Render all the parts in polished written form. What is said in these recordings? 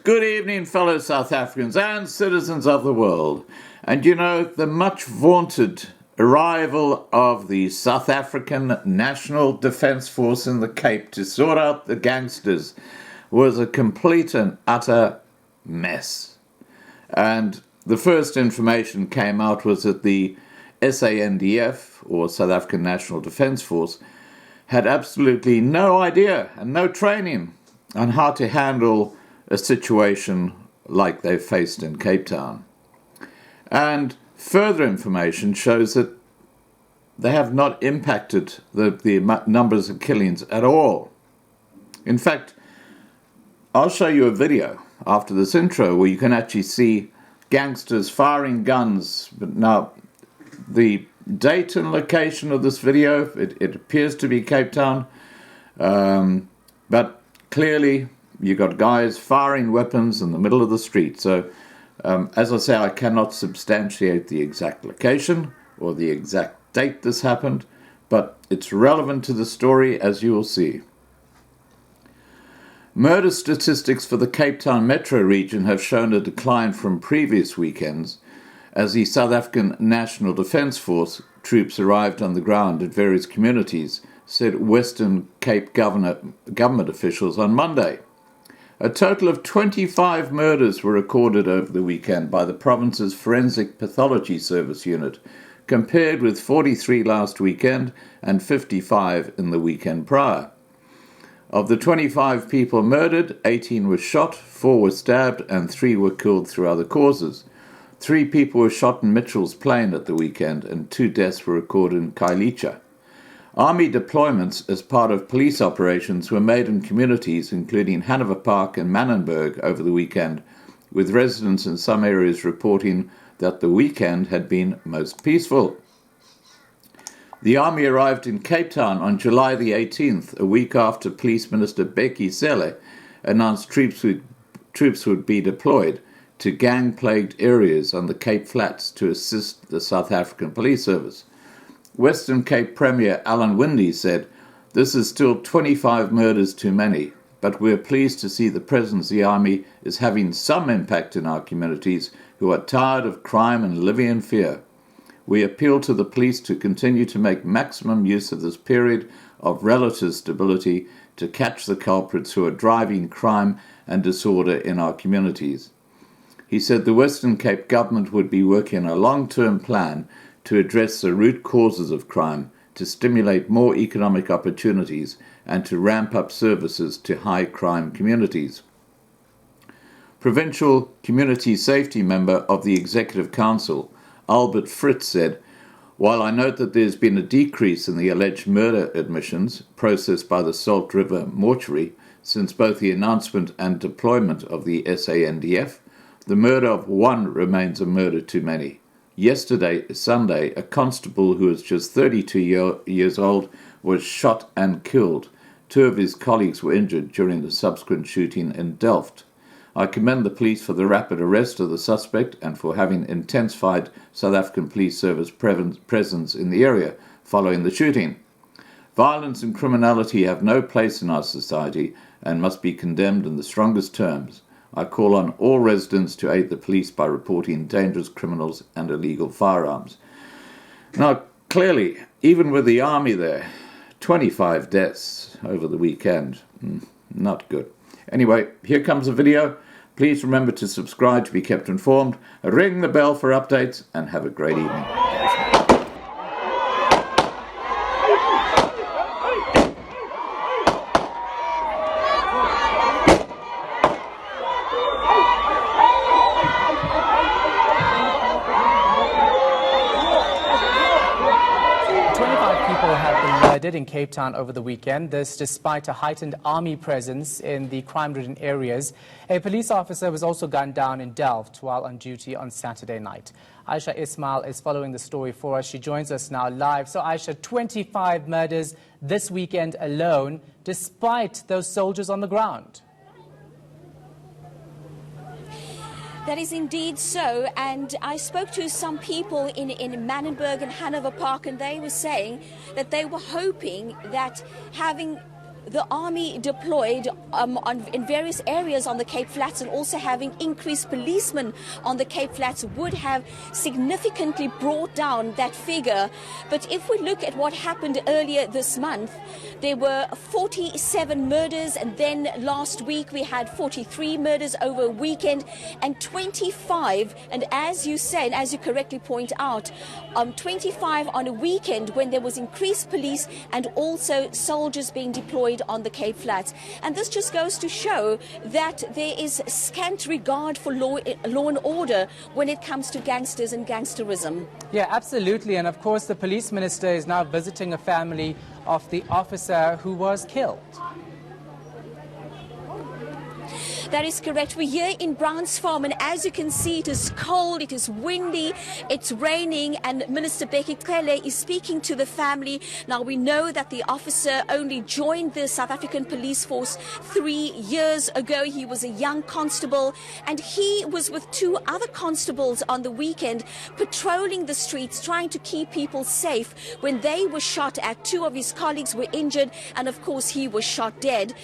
Good evening, fellow South Africans and citizens of the world. And you know, the much vaunted arrival of the South African National Defence Force in the Cape to sort out the gangsters was a complete and utter mess. And the first information came out was that the SANDF, or South African National Defence Force, had absolutely no idea and no training on how to handle a situation like they faced in Cape Town. And further information shows that they have not impacted the numbers of killings at all. In fact, I'll show you a video after this intro where you can actually see gangsters firing guns. But now, the date and location of this video, it appears to be Cape Town, but clearly you got guys firing weapons in the middle of the street. So, as I say, I cannot substantiate the exact location or the exact date this happened, but it's relevant to the story, as you will see. Murder statistics for the Cape Town metro region have shown a decline from previous weekends as the South African National Defence Force troops arrived on the ground at various communities, said Western Cape government officials on Monday. A total of 25 murders were recorded over the weekend by the province's Forensic Pathology Service unit, compared with 43 last weekend and 55 in the weekend prior. Of the 25 people murdered, 18 were shot, 4 were stabbed, and 3 were killed through other causes. 3 people were shot in Mitchell's Plain at the weekend, and 2 deaths were recorded in Kailicha. Army deployments as part of police operations were made in communities including Hanover Park and Manenberg over the weekend, with residents in some areas reporting that the weekend had been most peaceful. The Army arrived in Cape Town on July the 18th, a week after Police Minister Becky Cele announced troops would be deployed to gang-plagued areas on the Cape Flats to assist the South African Police Service. Western Cape Premier Alan Windey said, "This is still 25 murders too many, but we're pleased to see the presence of the Army is having some impact in our communities who are tired of crime and living in fear. We appeal to the police to continue to make maximum use of this period of relative stability to catch the culprits who are driving crime and disorder in our communities." He said the Western Cape government would be working on a long-term plan to address the root causes of crime, to stimulate more economic opportunities, and to ramp up services to high-crime communities. Provincial Community Safety Member of the Executive Council, Albert Fritz, said, "While I note that there's been a decrease in the alleged murder admissions processed by the Salt River mortuary since both the announcement and deployment of the SANDF, the murder of one remains a murder too many. Yesterday, Sunday, a constable who was just 32 years old was shot and killed. 2 of his colleagues were injured during the subsequent shooting in Delft. I commend the police for the rapid arrest of the suspect and for having intensified South African Police Service presence in the area following the shooting. Violence and criminality have no place in our society and must be condemned in the strongest terms. I call on all residents to aid the police by reporting dangerous criminals and illegal firearms." Now, clearly, even with the Army there, 25 deaths over the weekend. Not good. Anyway, here comes a video. Please remember to subscribe to be kept informed, ring the bell for updates, and have a great evening. 25 people have been murdered in Cape Town over the weekend. This despite a heightened army presence in the crime-ridden areas. A police officer was also gunned down in Delft while on duty on Saturday night. Aisha Ismail is following the story for us. She joins us now live. So Aisha, 25 murders this weekend alone, despite those soldiers on the ground. That is indeed so, and I spoke to some people in Manenberg and Hanover Park, and they were saying that they were hoping that having the army deployed in various areas on the Cape Flats, and also having increased policemen on the Cape Flats would have significantly brought down that figure. But if we look at what happened earlier this month, there were 47 murders, and then last week we had 43 murders over a weekend, and 25, and as you said, as you correctly point out, 25 on a weekend when there was increased police and also soldiers being deployed on the Cape Flats. And this just goes to show that there is scant regard for law and order when it comes to gangsters and gangsterism. Yeah, absolutely. And of course, the police minister is now visiting a family of the officer who was killed. That is correct. We're here in Browns Farm, and as you can see, it is cold, it is windy, it's raining, and Minister Becky Cele is speaking to the family. Now, we know that the officer only joined the South African Police Force 3 years ago. He was a young constable, and he was with 2 other constables on the weekend patrolling the streets, trying to keep people safe when they were shot at. 2 of his colleagues were injured, and of course he was shot dead.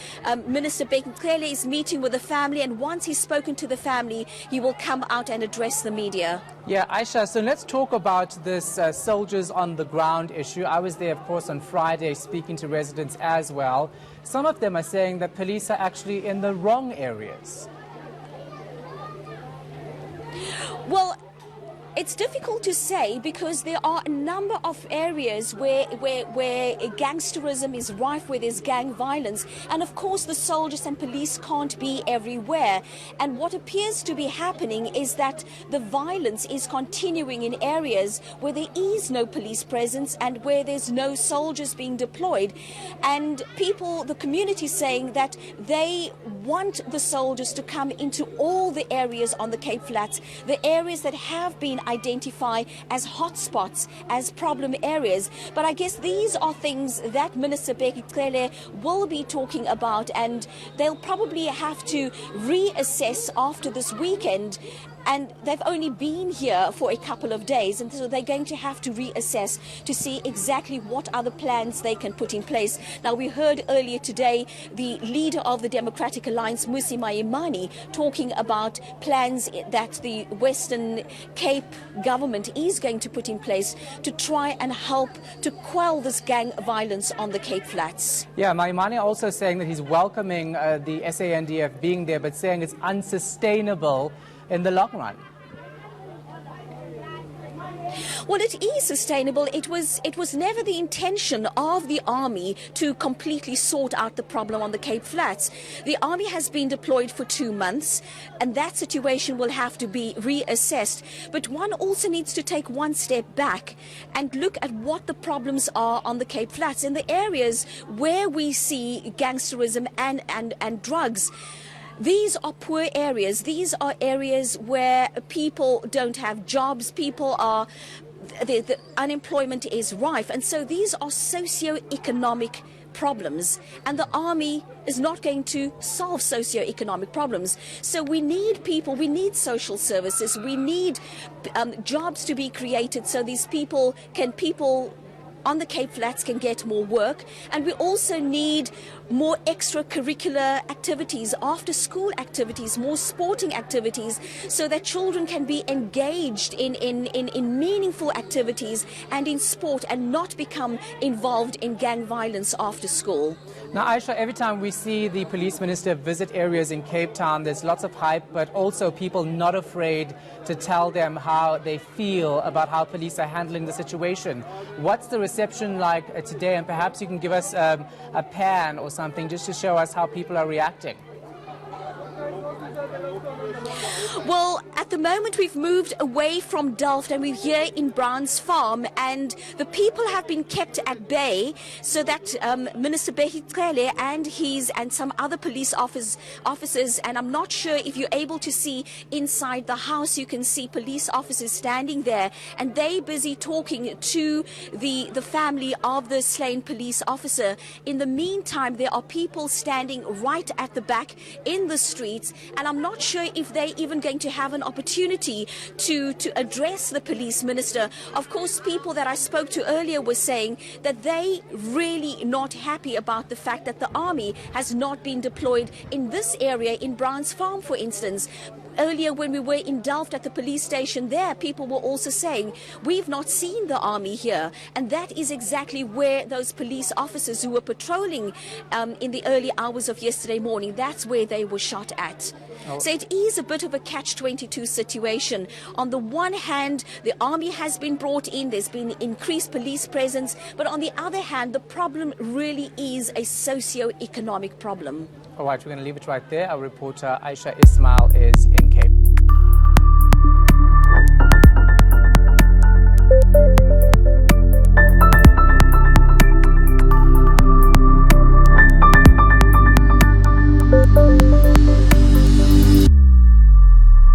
Minister Becky Cele is meeting with the family, and once he's spoken to the family, he will come out and address the media. Yeah, Aisha, so let's talk about this soldiers on the ground issue. I was there, of course, on Friday speaking to residents as well. Some of them are saying that police are actually in the wrong areas. Well, it's difficult to say because there are a number of areas where gangsterism is rife, where there's gang violence. And of course, the soldiers and police can't be everywhere. And what appears to be happening is that the violence is continuing in areas where there is no police presence and where there's no soldiers being deployed. And people, the community, saying that they want the soldiers to come into all the areas on the Cape Flats, the areas that have been identified as hotspots, as problem areas. But I guess these are things that Minister Becky Cele will be talking about, and they'll probably have to reassess after this weekend. And they've only been here for a couple of days, and so they're going to have to reassess to see exactly what other plans they can put in place. Now, we heard earlier today the leader of the Democratic Alliance, Musi Maimane, talking about plans that the Western Cape government is going to put in place to try and help to quell this gang violence on the Cape Flats. Yeah, Maimane also saying that he's welcoming the SANDF being there, but saying it's unsustainable in the long run. Well, it is sustainable. It was never the intention of the army to completely sort out the problem on the Cape Flats. The army has been deployed for 2 months, and that situation will have to be reassessed. But one also needs to take one step back and look at what the problems are on the Cape Flats in the areas where we see gangsterism and drugs. These are poor areas. These are areas where people don't have jobs. People are, the unemployment is rife. And so these are socio-economic problems. And the army is not going to solve socio-economic problems. So we need people, we need social services, we need jobs to be created so these people on the Cape Flats can get more work. And we also need more extracurricular activities, after school activities, more sporting activities, so that children can be engaged in meaningful activities and in sport and not become involved in gang violence after school. Now, Aisha, every time we see the police minister visit areas in Cape Town, there's lots of hype, but also people not afraid to tell them how they feel about how police are handling the situation. What's the reception like today? And perhaps you can give us a pan or something just to show us how people are reacting. Well, at the moment we've moved away from Delft and we're here in Browns Farm, and the people have been kept at bay so that Minister Becky Cele and some other police officers, and I'm not sure if you're able to see inside the house, you can see police officers standing there, and they're busy talking to the family of the slain police officer. In the meantime, there are people standing right at the back in the streets, and I'm not sure if they even even going to have an opportunity to address the police minister. Of course, people that I spoke to earlier were saying that they really not happy about the fact that the army has not been deployed in this area, in Brown's Farm, for instance. Earlier, when we were in Delft at the police station there, people were also saying, we've not seen the army here. And that is exactly where those police officers who were patrolling in the early hours of yesterday morning, that's where they were shot at. So it is a bit of a catch-22 situation. On the one hand, the army has been brought in, there's been increased police presence, but on the other hand, the problem really is a socio-economic problem. All right, we're going to leave it right there. Our reporter Aisha Ismail